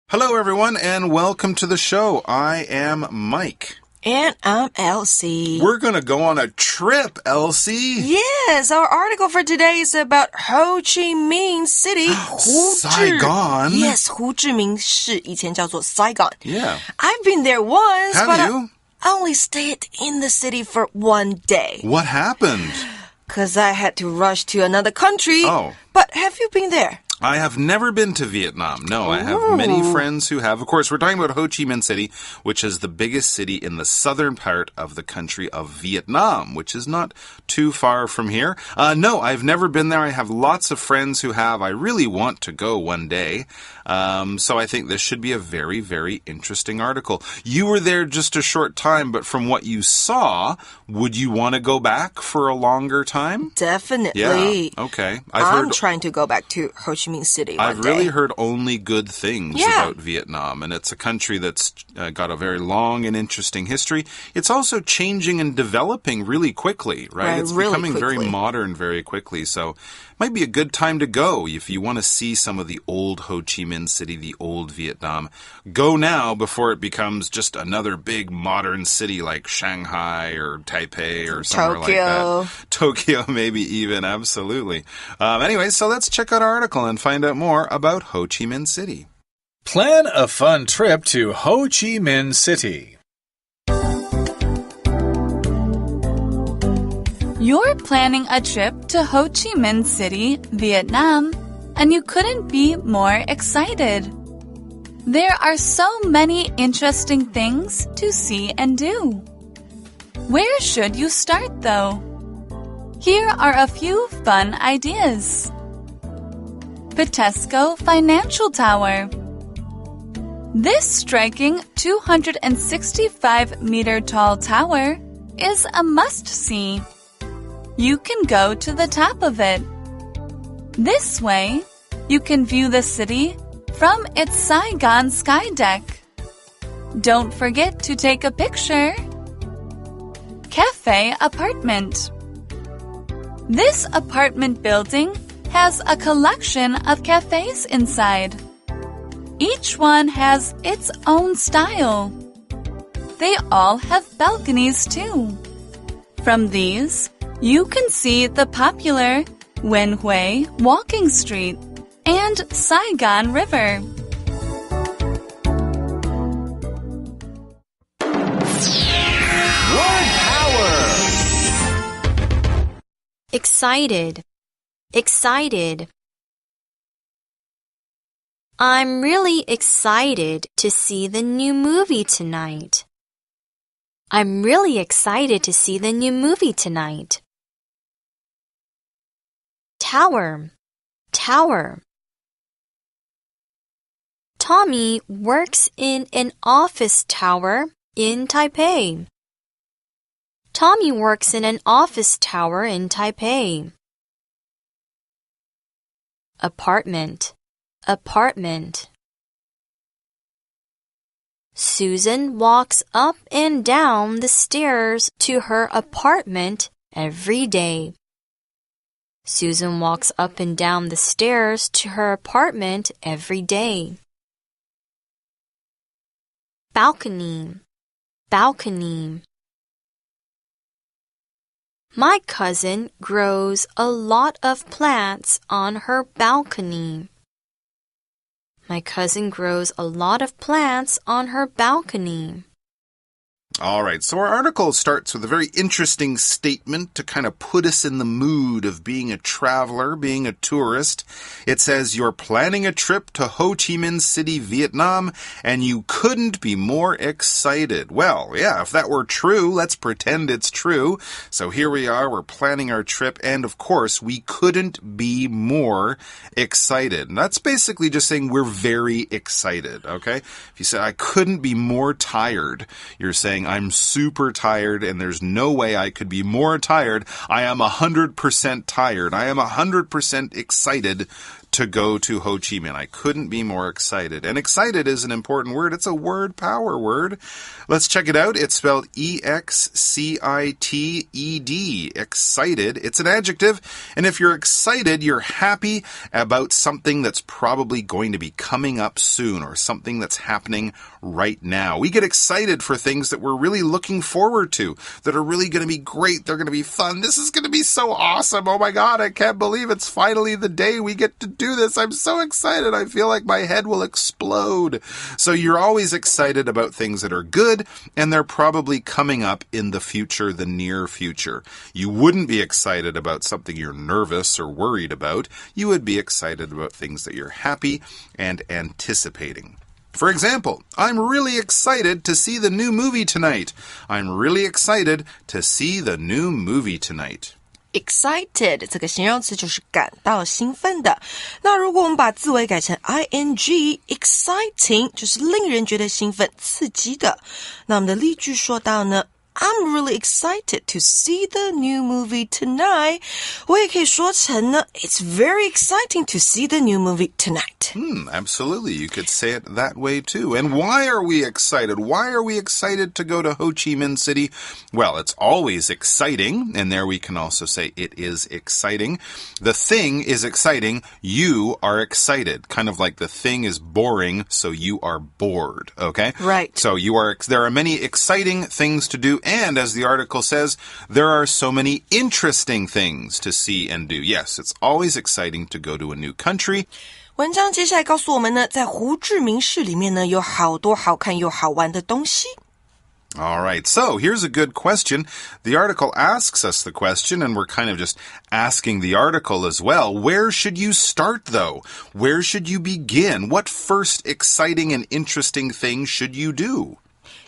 Hello, everyone, and welcome to the show. I am Mike. And I'm Elsie. We're going to go on a trip, Elsie. Yes, our article for today is about Ho Chi Minh City. Saigon? Yes, 胡志明市以前叫做 Saigon. Yeah. I've been there once, Have but you? I only stayed in the city for one day. What happened? Because I had to rush to another country. Oh. But have you been there? I have never been to Vietnam. No, I have many friends who have. Of course, we're talking about Ho Chi Minh City, which is the biggest city in the southern part of the country of Vietnam, which is not too far from here. No, I've never been there. I have lots of friends who have. I really want to go one day. So I think this should be a very, very interesting article. You were there just a short time, but from what you saw, would you want to go back for a longer time? Definitely. Yeah, okay. I'm trying to go back to Ho Chi Minh City one I've day. really heard only good things about Vietnam, and it's a country that's got a very long and interesting history. It's also changing and developing really quickly, right? It's really becoming quickly. very modern very quickly, so might be a good time to go if you want to see some of the old Ho Chi Minh City, the old Vietnam. Go now before it becomes just another big modern city like Shanghai or Taipei or somewhere like that. Tokyo, maybe even, absolutely. Anyway, so let's check out our article and find out more about Ho Chi Minh City. Plan a fun trip to Ho Chi Minh City. You're planning a trip to Ho Chi Minh City, Vietnam, and you couldn't be more excited. There are so many interesting things to see and do. Where should you start, though? Here are a few fun ideas. Vitesco Financial Tower. This striking 265-meter-tall tower is a must-see. You can go to the top of it. This way, you can view the city from its Saigon sky deck. Don't forget to take a picture. Cafe Apartment. This apartment building has a collection of cafes inside. Each one has its own style. They all have balconies too. From these, you can see the popular Wen Hui Walking Street and Saigon River. Word power! Excited. Excited. I'm really excited to see the new movie tonight. I'm really excited to see the new movie tonight. Tower. Tower. Tommy works in an office tower in Taipei. Tommy works in an office tower in Taipei. Apartment. Apartment. Susan walks up and down the stairs to her apartment every day. Susan walks up and down the stairs to her apartment every day. Balcony. Balcony. My cousin grows a lot of plants on her balcony. My cousin grows a lot of plants on her balcony. All right, so our article starts with a very interesting statement to kind of put us in the mood of being a traveler, being a tourist. It says, you're planning a trip to Ho Chi Minh City, Vietnam, and you couldn't be more excited. Well, yeah, if that were true, let's pretend it's true. So here we are, we're planning our trip, and of course, we couldn't be more excited. And that's basically just saying we're very excited, okay? If you say, I couldn't be more tired, you're saying, I'm super tired and there's no way I could be more tired. I am 100% tired. I am 100% excited to go to Ho Chi Minh. I couldn't be more excited. And excited is an important word. It's a word power word. Let's check it out. It's spelled E-X-C-I-T-E-D. Excited. It's an adjective. And if you're excited, you're happy about something that's probably going to be coming up soon or something that's happening right now. We get excited for things that we're really looking forward to, that are really going to be great. They're going to be fun. This is going to be so awesome. Oh my God, I can't believe it's finally the day we get to do this. I'm so excited. I feel like my head will explode. So you're always excited about things that are good, and they're probably coming up in the future, the near future. You wouldn't be excited about something you're nervous or worried about. You would be excited about things that you're happy and anticipating. For example, I'm really excited to see the new movie tonight. I'm really excited to see the new movie tonight. Excited 这个形容词就是感到兴奋的。那如果我们把字尾改成 ing, exciting 就是令人觉得兴奋、刺激的。那我们的例句说到呢， I'm really excited to see the new movie tonight. 我也可以说成呢 It's very exciting to see the new movie tonight. Absolutely. You could say it that way too. And why are we excited? Why are we excited to go to Ho Chi Minh City? Well, it's always exciting. And there we can also say it is exciting. The thing is exciting. You are excited. Kind of like the thing is boring, so you are bored. Okay? Right. So there are many exciting things to do. And as the article says, there are so many interesting things to see and do. Yes, it's always exciting to go to a new country. 文章接下来告诉我们呢，在胡志明市里面呢，有好多好看又好玩的东西。All right, so here's a good question. The article asks us the question, and we're kind of just asking the article as well. Where should you start, though? Where should you begin? What first exciting and interesting thing should you do?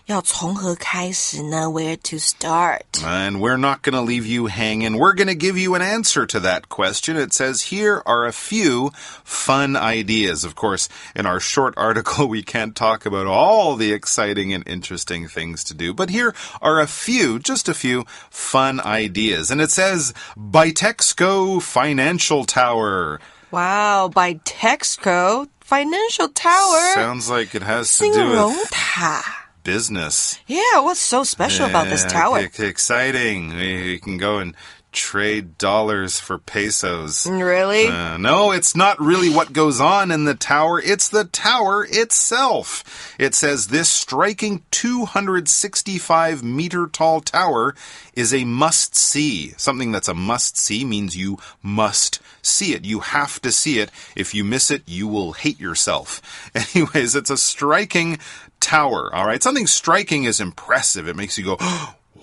要从何开始呢？ Where to start? And we're not going to leave you hanging. We're going to give you an answer to that question. It says, here are a few fun ideas. Of course, in our short article, we can't talk about all the exciting and interesting things to do. But here are a few, just a few fun ideas. And it says, Bitexco Financial Tower. Wow, Bitexco Financial Tower. Sounds like it has to do 金融 with 塔 business. Yeah, what's so special about this tower? Exciting. We can go and trade dollars for pesos. Really? No, it's not really what goes on in the tower. It's the tower itself. It says this striking 265-meter-tall tower is a must-see. Something that's a must-see means you must see it. You have to see it. If you miss it, you will hate yourself. Anyways, it's a striking tower, all right? Something striking is impressive. It makes you go,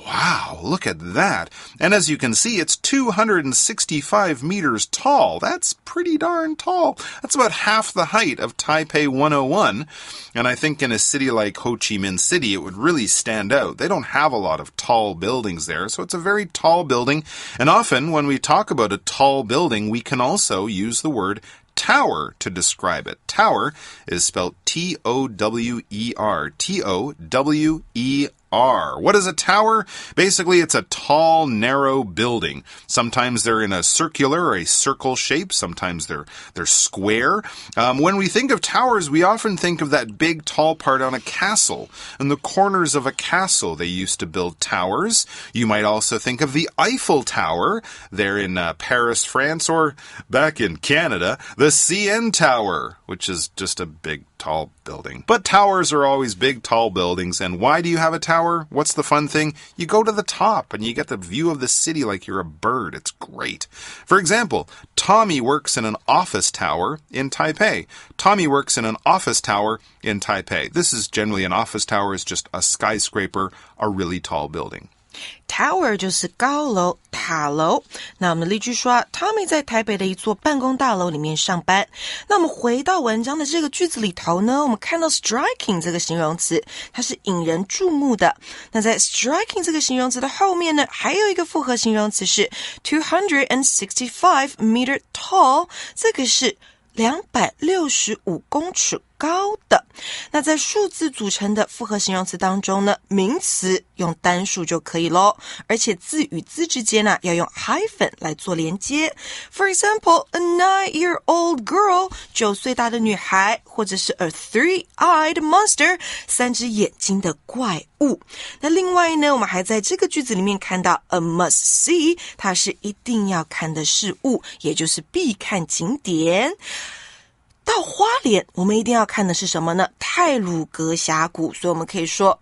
wow, look at that. And as you can see, it's 265 meters tall. That's pretty darn tall. That's about half the height of Taipei 101. And I think in a city like Ho Chi Minh City, it would really stand out. They don't have a lot of tall buildings there, so it's a very tall building. And often when we talk about a tall building, we can also use the word tower to describe it. Tower is spelled T-O-W-E-R. T-O-W-E-R. What is a tower? Basically, it's a tall, narrow building. Sometimes they're in a circular or a circle shape. Sometimes they're square. When we think of towers, we often think of that big, tall part on a castle. In the corners of a castle, they used to build towers. You might also think of the Eiffel Tower there in Paris, France, or back in Canada, the CN Tower, which is just a big, tall building. But towers are always big, tall buildings. And why do you have a tower? What's the fun thing? You go to the top and you get the view of the city like you're a bird. It's great. For example, Tommy works in an office tower in Taipei. Tommy works in an office tower in Taipei. This is generally an office tower is just a skyscraper, a really tall building. Tower 就是高楼、塔楼。那我们的例句说 Tommy 在台北的一座办公大楼里面上班。那我们回到文章的这个句子里头呢，我们看到 striking 这个形容词，它是引人注目的。那在 striking 这个形容词的后面呢，还有一个复合形容词是 265 meter tall， 这个是265公尺高的。那在数字组成的复合形容词当中呢，名词用单数就可以咯，而且字与字之间呢要用 hyphen 来做连接。For example, a 9-year-old girl, 9岁大的女孩，或者是 a 3-eyed monster, 3只眼睛的怪物。那另外呢，我们还在这个句子里面看到 a must-see， 它是一定要看的事物，也就是必看景点。到花莲，我们一定要看的是什么呢？太鲁阁峡谷，所以我们可以说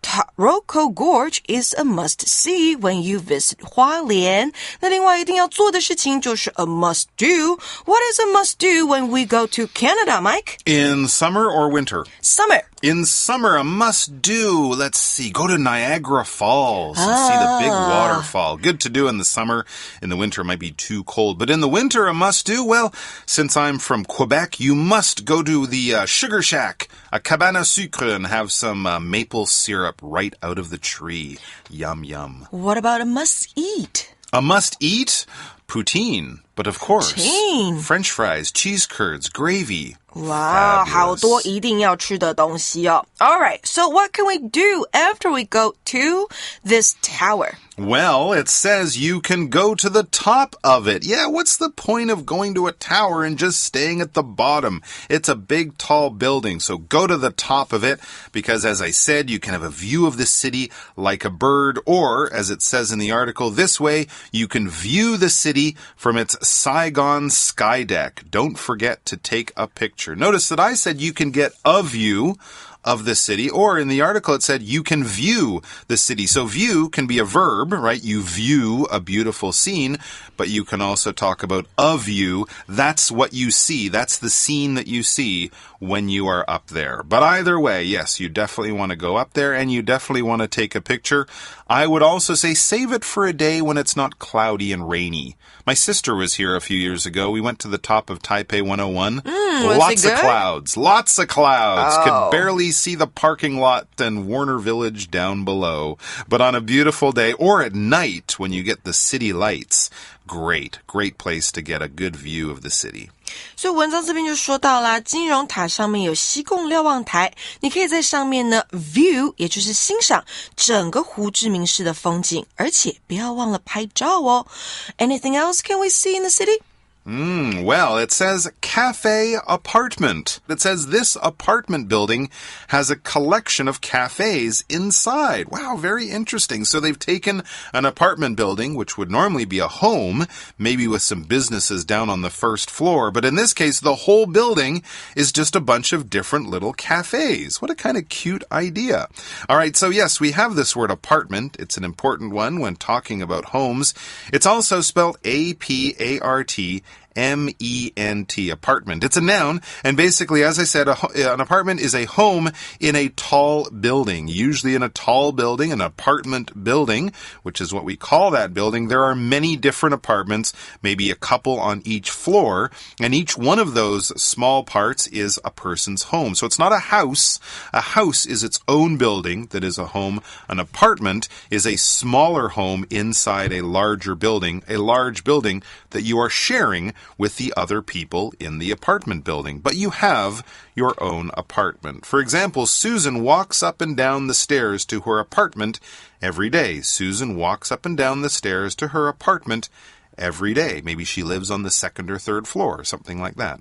Taroko Gorge is a must-see when you visit 花莲。那另外一定要做的事情就是 a must-do. What is a must-do when we go to Canada, Mike? In summer or winter? Summer. In summer, a must-do. Let's see. Go to Niagara Falls and see the big waterfall. Good to do in the summer. In the winter, it might be too cold. But in the winter, a must-do. Well, since I'm from Quebec, you must go to the Sugar Shack, a cabane à sucre, and have some maple syrup right out of the tree. Yum, yum. What about a must-eat? A must-eat? Poutine. But of course, Poutine. French fries, cheese curds, gravy. Wow, 好多一定要吃的东西哦。Alright, so what can we do after we go to this tower? Well, it says you can go to the top of it. Yeah, what's the point of going to a tower and just staying at the bottom? It's a big, tall building, so go to the top of it because, as I said, you can have a view of the city like a bird, or, as it says in the article, this way, you can view the city from its Saigon sky deck. Don't forget to take a picture. Notice that I said you can get a view of the city, or in the article it said you can view the city. So view can be a verb, right? You view a beautiful scene, but you can also talk about a view. That's what you see. That's the scene that you see when you are up there. But either way, yes, you definitely want to go up there and you definitely want to take a picture. I would also say save it for a day when it's not cloudy and rainy. My sister was here a few years ago. We went to the top of Taipei 101. Lots of clouds. Lots of clouds. Could barely see the parking lot and Warner Village down below. But on a beautiful day, or at night when you get the city lights, great place to get a good view of the city. 所以文章这边就说到啦，金融塔上面有西贡瞭望台，你可以在上面呢 view， 也就是欣赏整个胡志明市的风景，而且不要忘了拍照哦。Anything else can we see in the city? Well, it says cafe apartment. It says this apartment building has a collection of cafes inside. Wow, very interesting. So they've taken an apartment building, which would normally be a home, maybe with some businesses down on the first floor. But in this case, the whole building is just a bunch of different little cafes. What a kind of cute idea. All right, so yes, we have this word apartment. It's an important one when talking about homes. It's also spelled A-P-A-R-T. M-E-N-T, apartment. It's a noun, and basically, as I said, an apartment is a home in a tall building. Usually in a tall building, an apartment building, which is what we call that building, there are many different apartments, maybe a couple on each floor, and each one of those small parts is a person's home. So it's not a house. A house is its own building that is a home. An apartment is a smaller home inside a larger building, a large building that you are sharing with the other people in the apartment building. But you have your own apartment. For example, Susan walks up and down the stairs to her apartment every day. Susan walks up and down the stairs to her apartment every day. Maybe she lives on the second or third floor, something like that.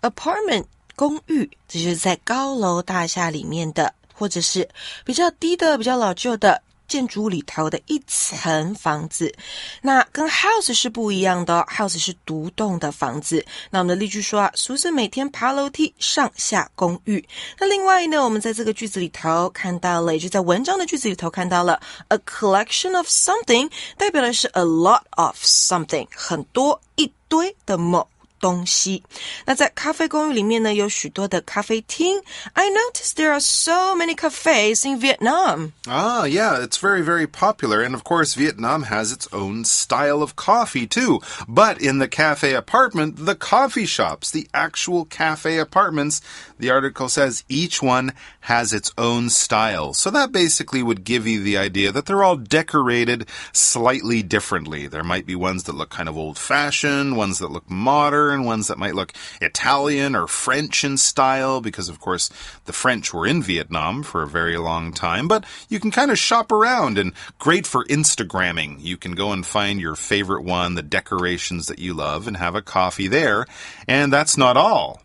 Apartment 公寓，这就是在高楼大厦里面的，或者是比较低的、比较老旧的建筑物里头的一层房子。那跟 house 是不一样的哦， house 是独栋的房子。那我们的例句说啊， Susan 每天爬楼梯上下公寓。那另外呢，我们在这个句子里头看到了，也就在文章的句子里头看到了 a collection of something， 代表的是 a lot of something， 很多一堆的某东西。那在咖啡公寓里面呢，有许多的咖啡厅。I noticed there are so many cafes in Vietnam. Ah, yeah, it's very, very popular. And of course, Vietnam has its own style of coffee too. But in the cafe apartment, the coffee shops, the actual cafe apartments, the article says each one has its own style. So that basically would give you the idea that they're all decorated slightly differently. There might be ones that look kind of old-fashioned, ones that look modern, Western, ones that might look Italian or French in style, because, of course, the French were in Vietnam for a very long time. But you can kind of shop around, and great for Instagramming. You can go and find your favorite one, the decorations that you love, and have a coffee there. And that's not all.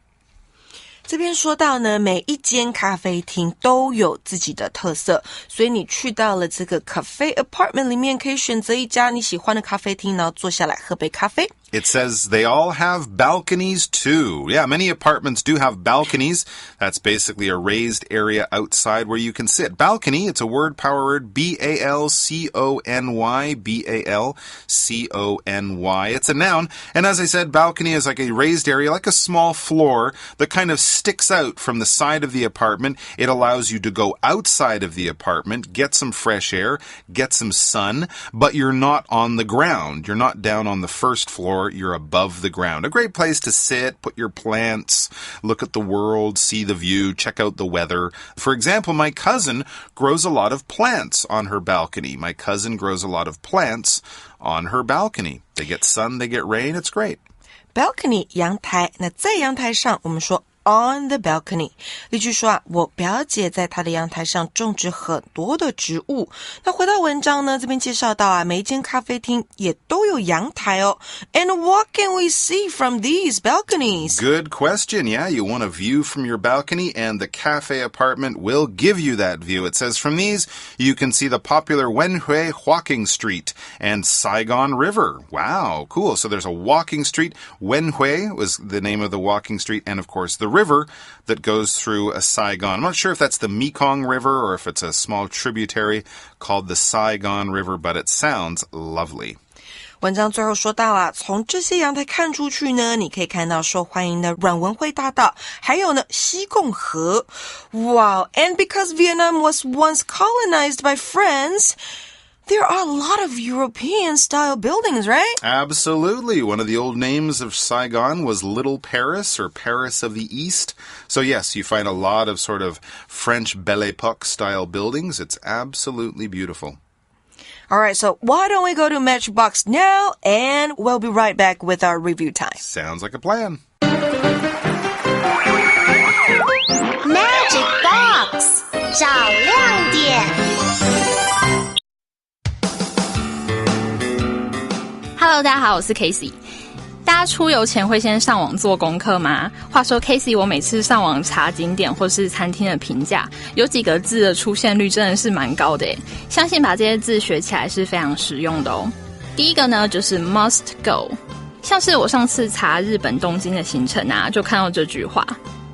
这边说到呢，每一间咖啡厅都有自己的特色，所以你去到了这个 cafe apartment 里面，可以选择一家你喜欢的咖啡厅，然后坐下来喝杯咖啡。It says they all have balconies too. Yeah, many apartments do have balconies. That's basically a raised area outside where you can sit. Balcony, it's a power word, B-A-L-C-O-N-Y, B-A-L-C-O-N-Y. It's a noun. And as I said, balcony is like a raised area, like a small floor that kind of sticks out from the side of the apartment. It allows you to go outside of the apartment, get some fresh air, get some sun, but you're not on the ground. You're not down on the first floor. You're above the ground. A great place to sit, put your plants, look at the world, see the view, check out the weather. For example, my cousin grows a lot of plants on her balcony. My cousin grows a lot of plants on her balcony. They get sun, they get rain. It's great. Balcony 阳台，那在阳台上我们说on the balcony. 例句说啊，我表姐在她的阳台上种植很多的植物。那回到文章呢，这边介绍到啊，每一间咖啡厅也都有阳台哦。And what can we see from these balconies? Good question. Yeah, you want a view from your balcony, and the cafe apartment will give you that view. It says from these, you can see the popular Wenhui walking street and Saigon River. Wow, cool. So there's a walking street. Wenhui was the name of the walking street, and of course the river that goes through Saigon. I'm not sure if that's the Mekong River or if it's a small tributary called the Saigon River, but it sounds lovely. 文章最后说到啊，从这些阳台看出去呢，你可以看到受欢迎的阮文惠大道，还有呢西贡河。Wow, and because Vietnam was once colonized by France,There are a lot of European-style buildings, right? Absolutely. One of the old names of Saigon was Little Paris, or Paris of the East. So yes, you find a lot of sort of French Belle Époque-style buildings. It's absolutely beautiful. All right, so why don't we go to Matchbox now, and we'll be right back with our review time. Sounds like a plan. Magic Box 找亮点。Hello， 大家好，我是 Casey。大家出游前会先上网做功课吗？话说 Casey， 我每次上网查景点或是餐厅的评价，有几个字的出现率真的是蛮高的耶。相信把这些字学起来是非常实用的哦。第一个呢就是 must go， 像是我上次查日本东京的行程啊，就看到这句话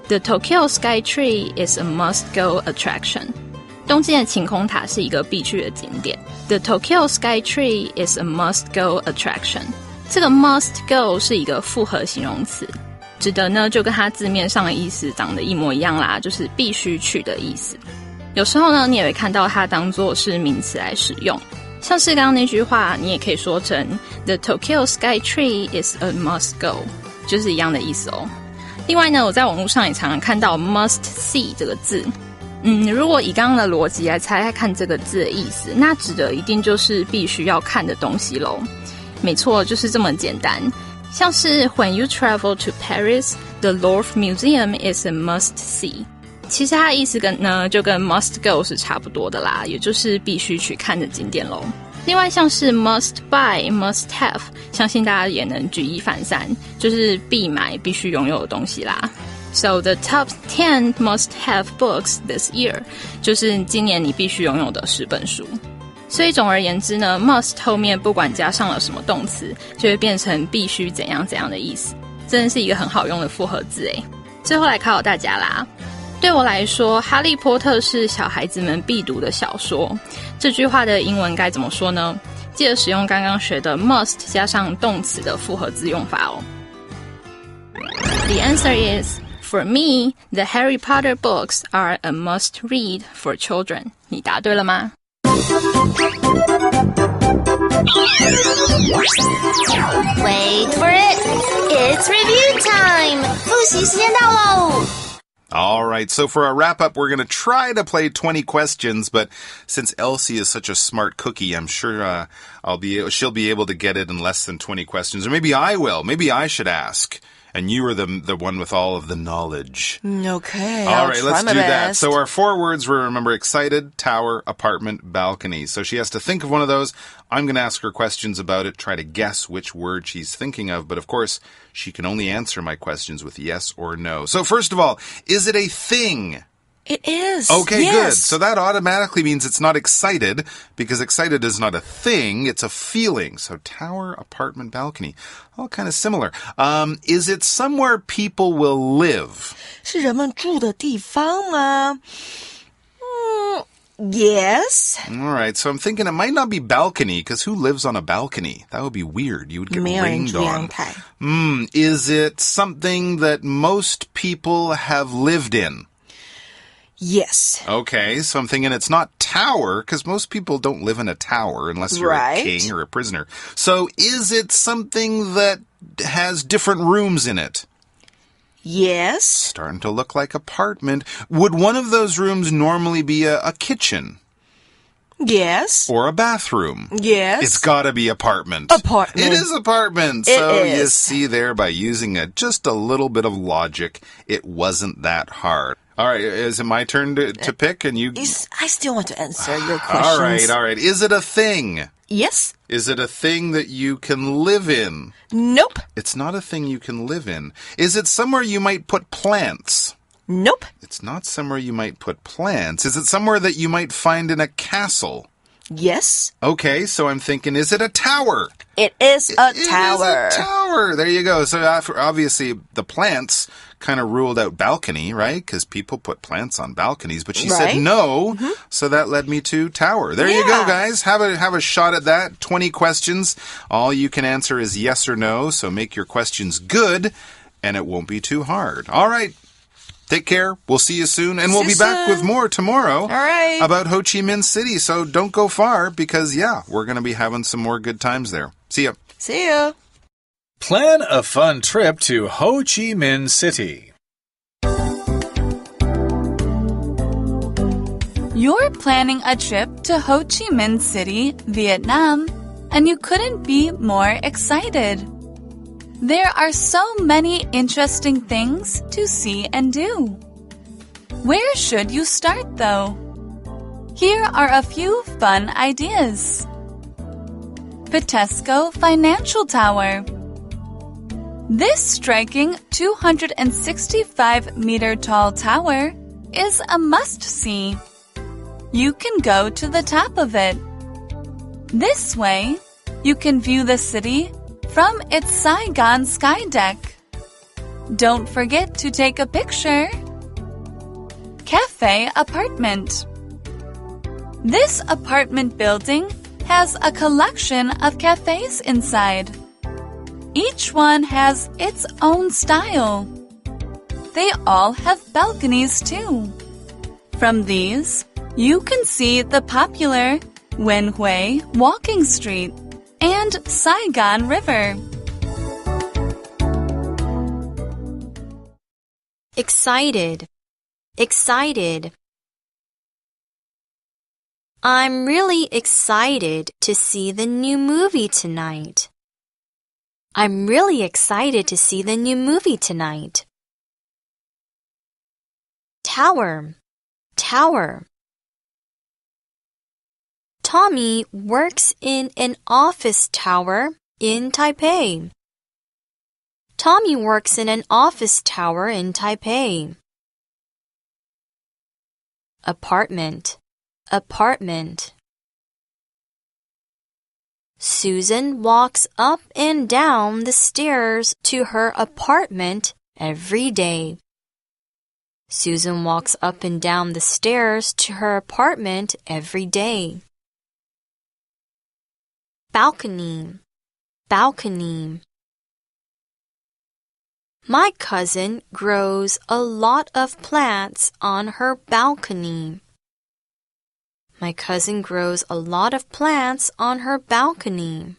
：The Tokyo Sky Tree is a must go attraction。东京的晴空塔是一个必去的景点。The Tokyo Sky Tree is a must-go attraction. 这个 must go 是一个复合形容词，指的呢就跟它字面上的意思长得一模一样啦，就是必须去的意思。有时候呢，你也会看到它当作是名词来使用，像是刚刚那句话，你也可以说成 The Tokyo Sky Tree is a must-go， 就是一样的意思哦。另外呢，我在网络上也常常看到 must see 这个字。如果以刚刚的逻辑来猜看这个字的意思，那指的一定就是必须要看的东西咯。没错，就是这么简单。像是 When you travel to Paris, the Louvre Museum is a must see。其实它的意思就跟 must go 是差不多的啦，也就是必须去看的景点咯。另外像是 must buy, must have， 相信大家也能举一反三，就是必买必须拥有的东西啦。So the top 10 must-have books this year， 就是今年你必须拥有的10本书。所以总而言之呢 ，must 后面不管加上了什么动词，就会变成必须怎样怎样的意思，真的是一个很好用的复合字诶。最后来考考大家啦。对我来说，《哈利波特》是小孩子们必读的小说。这句话的英文该怎么说呢？记得使用刚刚学的 must 加上动词的复合字用法哦。The answer is...For me, the Harry Potter books are a must-read for children. 你答对了吗？ Wait for it. It's review time. 复习时间到喽。All right, so for our wrap-up, we're going to try to play 20 questions, but since Elsie is such a smart cookie, I'm sure she'll be able to get it in less than 20 questions. Or maybe I will. Maybe I should ask. and you are the one with all of the knowledge. Okay. All right, let's do that. Best. So our 4 words were, remember, excited, tower, apartment, balcony. So she has to think of one of those. I'm going to ask her questions about it, try to guess which word she's thinking of. But of course, she can only answer my questions with yes or no. So first of all, is it a thing? It is. Okay, yes. good. So that automatically means it's not excited, because excited is not a thing, it's a feeling. So tower, apartment, balcony, all kind of similar. Is it somewhere people will live? 是人们住的地方吗？Yes. All right, so I'm thinking it might not be balcony, because who lives on a balcony? That would be weird. You would get 没有人 rained 住阳 on. 台。Is it something that most people have lived in? Yes. Okay, so I'm thinking it's not tower, because most people don't live in a tower unless you're a king or a prisoner. So is it something that has different rooms in it? Yes. Starting to look like apartment. Would one of those rooms normally be a kitchen? Yes. Or a bathroom? Yes. It's gotta be apartment. Apartment. It is apartment. It So is. you see there, by using just a little bit of logic, it wasn't that hard. All right, is it my turn to pick? And you... I still want to answer your questions. All right. Is it a thing? Yes. Is it a thing that you can live in? Nope. It's not a thing you can live in. Is it somewhere you might put plants? Nope. It's not somewhere you might put plants. Is it somewhere that you might find in a castle? Yes. Okay, so I'm thinking, is it a tower? It is a It tower. is a tower. There you go. So obviously the plants kind of ruled out balcony, right? Because people put plants on balconies, but she said no. So that led me to tower. There you go, guys. Have a shot at that. 20 questions. All you can answer is yes or no. So make your questions good, and it won't be too hard. All right. Take care. We'll see you soon. And we'll be back with more tomorrow. All right. About Ho Chi Minh City. So don't go far because, we're going to be having some more good times there. See ya. See ya. Plan a fun trip to Ho Chi Minh City. You're planning a trip to Ho Chi Minh City, Vietnam, and you couldn't be more excited. There are so many interesting things to see and do. Where should you start, though? Here are a few fun ideas. Vitesco Financial Tower. This striking 265-meter-tall tower is a must-see. You can go to the top of it. This way, you can view the city from its Saigon sky deck. Don't forget to take a picture. Cafe Apartment. This apartment building has a collection of cafes inside. Each one has its own style. They all have balconies too. From these, you can see the popular Wen Hui Walking Street and Saigon River. Excited. Excited. I'm really excited to see the new movie tonight. I'm really excited to see the new movie tonight. Tower. Tower. Tommy works in an office tower in Taipei. Tommy works in an office tower in Taipei. Apartment. Apartment. Susan walks up and down the stairs to her apartment every day. Susan walks up and down the stairs to her apartment every day. Balcony. Balcony. My cousin grows a lot of plants on her balcony. My cousin grows a lot of plants on her balcony.